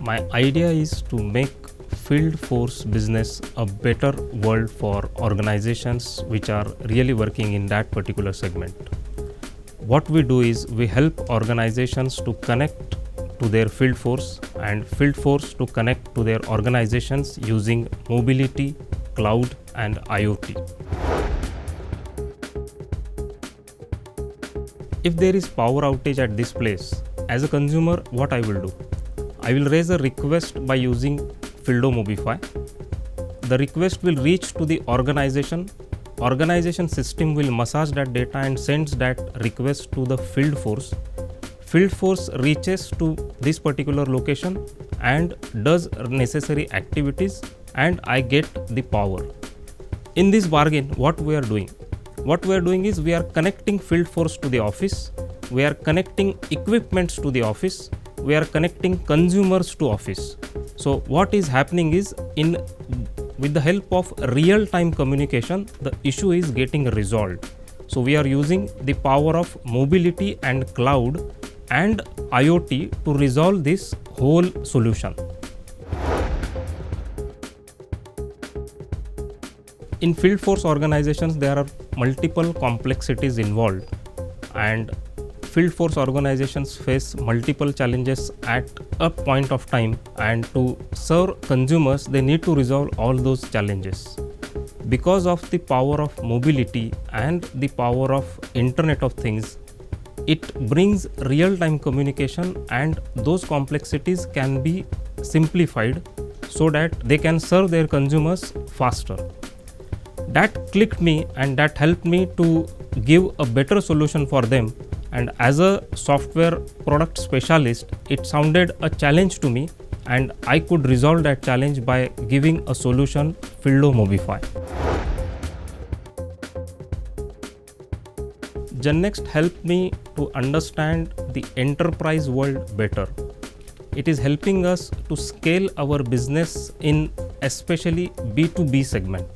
My idea is to make field force business a better world for organizations which are really working in that particular segment. What we do is we help organizations to connect to their field force and field force to connect to their organizations using mobility, cloud and IoT. If there is power outage at this place, as a consumer, what I will do? I will raise a request by using Fieldo Mobify. The request will reach to the organization. Organization system will massage that data and sends that request to the field force. Field force reaches to this particular location and does necessary activities, and I get the power. In this bargain, what we are doing? What we are doing is we are connecting field force to the office. We are connecting equipments to the office. We are connecting consumers to office. So what is happening is with the help of real-time communication, the issue is getting resolved. So we are using the power of mobility and cloud and IoT to resolve this whole solution. In field force organizations, there are multiple complexities involved, and field force organizations face multiple challenges at a point of time, and to serve consumers, they need to resolve all those challenges. Because of the power of mobility and the power of Internet of Things, it brings real-time communication, and those complexities can be simplified so that they can serve their consumers faster. That clicked me and that helped me to give a better solution for them. And as a software product specialist, it sounded a challenge to me, and I could resolve that challenge by giving a solution, Fieldo Mobify. GenNext helped me to understand the enterprise world better. It is helping us to scale our business in especially B2B segment.